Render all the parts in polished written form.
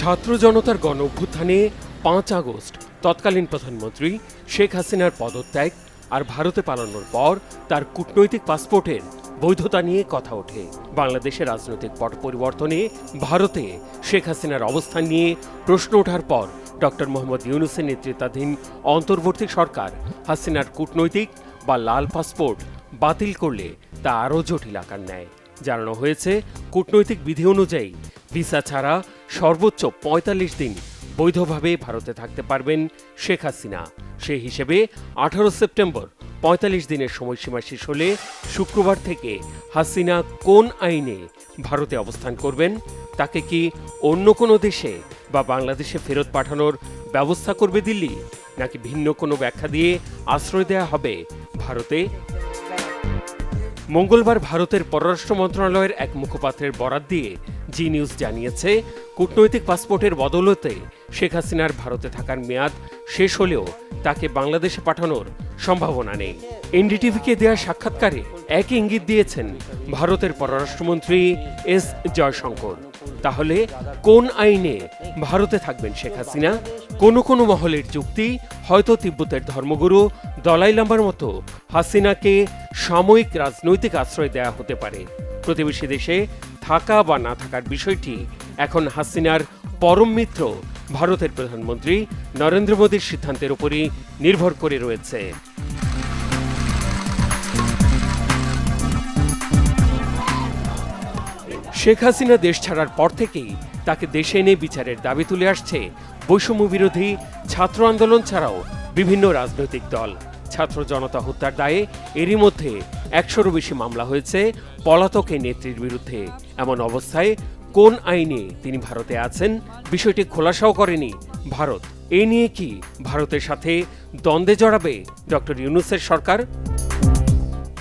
ছাত্র জনতার গণ অভ্যুত্থানে ৫ আগস্ট তৎকালীন প্রধানমন্ত্রী শেখ হাসিনার পদত্যাগ আর ভারতে পালানোর পর তার কূটনৈতিক পাসপোর্টের বৈধতা নিয়ে কথা ওঠে। বাংলাদেশের রাজনৈতিক পট পরিবর্তনে ভারতে শেখ হাসিনার অবস্থান নিয়ে প্রশ্ন ওঠার পর ডক্টর মোহাম্মদ ইউনূসের নেতৃত্বাধীন অন্তর্বর্তী সরকার হাসিনার কূটনৈতিক বা লাল পাসপোর্ট বাতিল করলে তা আরও জটিল আকার নেয়। জানানো হয়েছে, কূটনৈতিক বিধি অনুযায়ী ভিসা ছাড়া সর্বোচ্চ ৪৫ দিন বৈধভাবে ভারতে থাকতে পারবেন শেখ হাসিনা। সেই হিসেবে ১৮ সেপ্টেম্বর ৪৫ দিনের সময়সীমা শেষ হলে শুক্রবার থেকে হাসিনা কোন আইনে ভারতে অবস্থান করবেন, তাকে কি অন্য কোনো দেশে বা বাংলাদেশে ফেরত পাঠানোর ব্যবস্থা করবে দিল্লি, নাকি ভিন্ন কোনো ব্যাখ্যা দিয়ে আশ্রয় দেয়া হবে ভারতে? মঙ্গলবার ভারতের পররাষ্ট্র মন্ত্রণালয়ের এক মুখপাত্রের বরাত দিয়ে জি নিউজ জানিয়েছে, কূটনৈতিক পাসপোর্টের বদৌলতে শেখ হাসিনার ভারতে থাকার মেয়াদ শেষ হলেও তাকে বাংলাদেশে পাঠানোর সম্ভাবনা নেই। এনডিটিভিকে দেয়া সাক্ষাৎকারে একই ইঙ্গিত দিয়েছেন ভারতের পররাষ্ট্রমন্ত্রী এস জয়শঙ্কর। তাহলে কোন আইনে ভারতে থাকবেন শেখ হাসিনা? কোনো মহলের যুক্তি, হয়তো তিব্বতের ধর্মগুরু দলাই লামার মতো হাসিনাকে সাময়িক রাজনৈতিক আশ্রয় দেয়া হতে পারে। প্রতিবেশী দেশে থাকা বা না থাকার বিষয়টি এখন হাসিনার পরম মিত্র ভারতের প্রধানমন্ত্রী নরেন্দ্র মোদীর সিদ্ধান্তের উপরই নির্ভর করে রয়েছে। শেখ হাসিনা দেশ ছাড়ার পর থেকেই তাকে দেশে এনে বিচারের দাবি তুলে আসছে বৈষম্য বিরোধী ছাত্র আন্দোলন ছাড়াও বিভিন্ন রাজনৈতিক দল। ছাত্র জনতা হত্যার দায়ে এরই মধ্যে ১০০রও বেশি মামলা হয়েছে পলাতক এই নেত্রীর বিরুদ্ধে। এমন অবস্থায় কোন আইনে তিনি ভারতে আছেন, বিষয়টি খোলাসাও করেনি ভারত। এ নিয়ে কি ভারতের সাথে দ্বন্দ্বে জড়াবে ডক্টর ইউনূসের সরকার?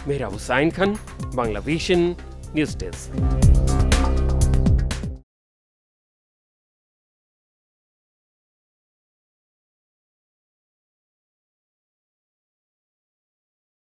Mehrab Hussain Khan, Bangla vision, news desk.